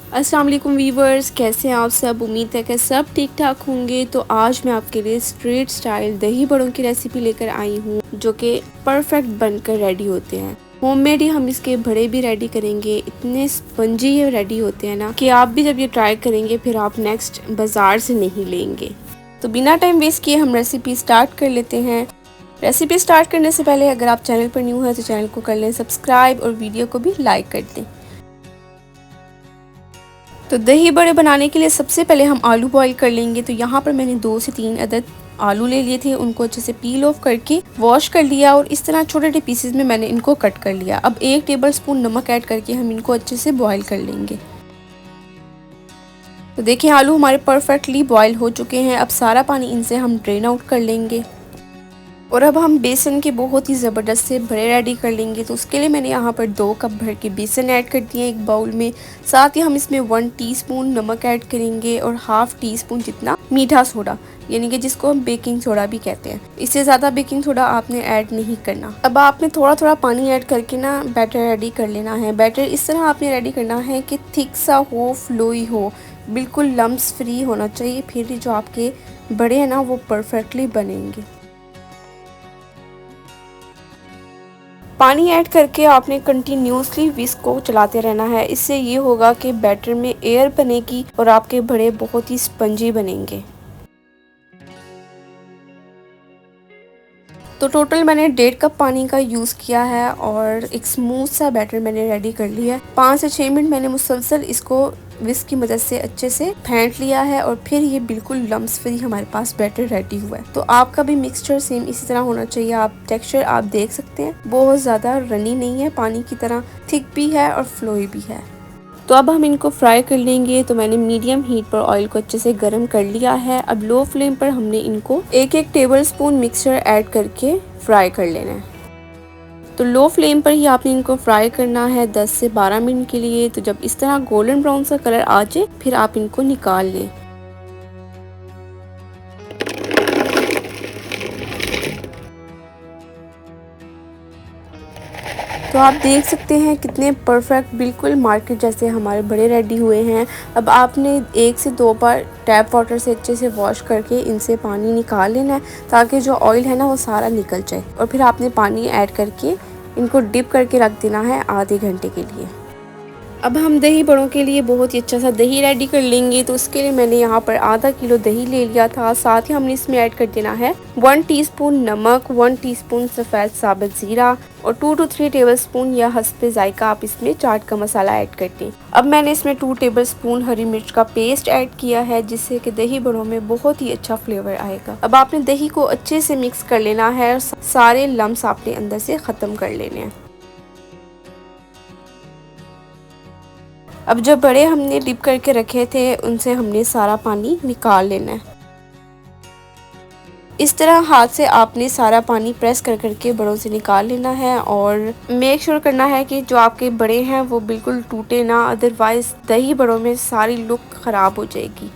अस्सलाम वालेकुम वीवर्स, कैसे हैं आप सब। उम्मीद है कि सब ठीक ठाक होंगे। तो आज मैं आपके लिए स्ट्रीट स्टाइल दही बड़ों की रेसिपी लेकर आई हूँ जो कि परफेक्ट बनकर रेडी होते हैं। होममेड ही हम इसके बड़े भी रेडी करेंगे। इतने स्पंजी ये रेडी होते हैं ना कि आप भी जब ये ट्राई करेंगे फिर आप नेक्स्ट बाज़ार से नहीं लेंगे। तो बिना टाइम वेस्ट किए हम रेसिपी स्टार्ट कर लेते हैं। रेसिपी स्टार्ट करने से पहले अगर आप चैनल पर न्यू हैं तो चैनल को कर लें सब्सक्राइब और वीडियो को भी लाइक कर दें। तो दही बड़े बनाने के लिए सबसे पहले हम आलू बॉईल कर लेंगे। तो यहाँ पर मैंने 2 से 3 अदद आलू ले लिए थे, उनको अच्छे से पील ऑफ करके वॉश कर लिया और इस तरह छोटे छोटे पीसेस में मैंने इनको कट कर लिया। अब 1 टेबलस्पून नमक ऐड करके हम इनको अच्छे से बॉईल कर लेंगे। तो देखिए आलू हमारे परफेक्टली बॉईल हो चुके हैं। अब सारा पानी इनसे हम ड्रेन आउट कर लेंगे और अब हम बेसन के बहुत ही ज़बरदस्त से बड़े रेडी कर लेंगे। तो उसके लिए मैंने यहाँ पर 2 कप भर के बेसन ऐड कर दिए एक बाउल में। साथ ही हम इसमें 1 टीस्पून नमक ऐड करेंगे और हाफ टी स्पून जितना मीठा सोडा, यानी कि जिसको हम बेकिंग सोडा भी कहते हैं। इससे ज़्यादा बेकिंग सोडा आपने ऐड नहीं करना। अब आपने थोड़ा थोड़ा पानी ऐड करके ना बैटर रेडी कर लेना है। बैटर इस तरह आपने रेडी करना है कि थिक सा हो, फ्लोई हो, बिल्कुल लम्स फ्री होना चाहिए। फिर जो आपके बड़े हैं ना वो परफेक्टली बनेंगे। पानी ऐड करके आपने कंटिन्यूसली विस्क को चलाते रहना है। इससे ये होगा कि बैटर में एयर बनेगी और आपके बड़े बहुत ही स्पंजी बनेंगे। तो टोटल मैंने 1.5 कप पानी का यूज़ किया है और एक स्मूथ सा बैटर मैंने रेडी कर लिया है। 5 से 6 मिनट मैंने मुसलसल इसको विस्क की मदद से अच्छे से फेंट लिया है और फिर ये बिल्कुल लम्स फ्री हमारे पास बैटर रेडी हुआ है। तो आपका भी मिक्सचर सेम इसी तरह होना चाहिए। आप टेक्सचर आप देख सकते हैं, बहुत ज़्यादा रनी नहीं है, पानी की तरह थिक भी है और फ्लोई भी है। तो अब हम इनको फ्राई कर लेंगे। तो मैंने मीडियम हीट पर ऑयल को अच्छे से गर्म कर लिया है। अब लो फ्लेम पर हमने इनको 1-1 टेबलस्पून मिक्सचर ऐड करके फ्राई कर लेना है। तो लो फ्लेम पर ही आपने इनको फ्राई करना है 10 से 12 मिनट के लिए। तो जब इस तरह गोल्डन ब्राउन सा कलर आ जाए फिर आप इनको निकाल लें। तो आप देख सकते हैं कितने परफेक्ट बिल्कुल मार्केट जैसे हमारे बड़े रेडी हुए हैं। अब आपने 1 से 2 बार टैप वाटर से अच्छे से वॉश करके इनसे पानी निकाल लेना है ताकि जो ऑयल है ना वो सारा निकल जाए। और फिर आपने पानी ऐड करके इनको डिप करके रख देना है आधे घंटे के लिए। अब हम दही बड़ों के लिए बहुत ही अच्छा सा दही रेडी कर लेंगे। तो उसके लिए मैंने यहाँ पर आधा किलो दही ले लिया था। साथ ही हमने इसमें ऐड कर देना है 1 टीस्पून नमक, 1 टीस्पून सफ़ेद साबुत ज़ीरा और 2 to 3 टेबलस्पून या हस्बे जायका आप इसमें चाट का मसाला ऐड कर दें। अब मैंने इसमें 2 टेबलस्पून हरी मिर्च का पेस्ट ऐड किया है जिससे कि दही बड़ों में बहुत ही अच्छा फ्लेवर आएगा। अब आपने दही को अच्छे से मिक्स कर लेना है और सारे लम्स आपने अंदर से ख़त्म कर लेने हैं। अब जो बड़े हमने डिप करके रखे थे उनसे हमने सारा पानी निकाल लेना है। इस तरह हाथ से आपने सारा पानी प्रेस कर करके बड़ों से निकाल लेना है और मेक श्योर करना है कि जो आपके बड़े हैं वो बिल्कुल टूटे ना, अदरवाइज दही बड़ों में सारी लुक ख़राब हो जाएगी।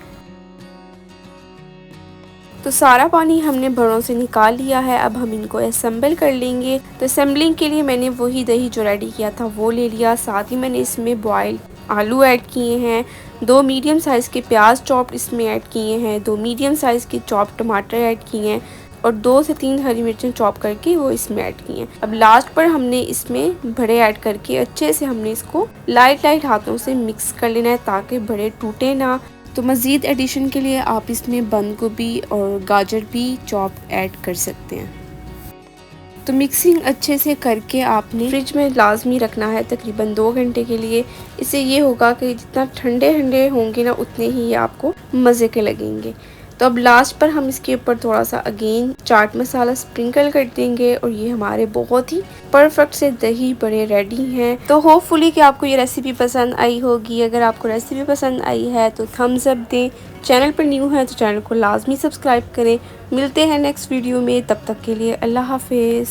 तो सारा पानी हमने बड़ों से निकाल लिया है। अब हम इनको असेंबल कर लेंगे। तो असेंबलिंग के लिए मैंने वही दही जो रेडी किया था वो ले लिया। साथ ही मैंने इसमें बॉयल आलू ऐड किए हैं, 2 मीडियम साइज़ के प्याज चॉप्ड इसमें ऐड किए हैं, 2 मीडियम साइज़ के चॉप टमाटर ऐड किए हैं और 2 से 3 हरी मिर्चें चॉप करके वो इसमें ऐड किए हैं। अब लास्ट पर हमने इसमें बड़े ऐड करके अच्छे से हमने इसको लाइट हाथों से मिक्स कर लेना है ताकि बड़े टूटे ना। तो मज़ीद एडिशन के लिए आप इसमें बंद गोभी और गाजर भी चॉप ऐड कर सकते हैं। तो मिक्सिंग अच्छे से करके आपने फ्रिज में लाजमी रखना है तकरीबन 2 घंटे के लिए। इससे ये होगा कि जितना ठंडे ठंडे होंगे ना उतने ही ये आपको मज़े के लगेंगे। तो अब लास्ट पर हम इसके ऊपर थोड़ा सा अगेन चाट मसाला स्प्रिंकल कर देंगे और ये हमारे बहुत ही परफेक्ट से दही बड़े रेडी हैं। तो होपफुली कि आपको ये रेसिपी पसंद आई होगी। अगर आपको रेसिपी पसंद आई है तो थम्स अप दें। चैनल पर न्यू है तो चैनल को लाजमी सब्सक्राइब करें। मिलते हैं नेक्स्ट वीडियो में, तब तक के लिए अल्लाह हाफिज़।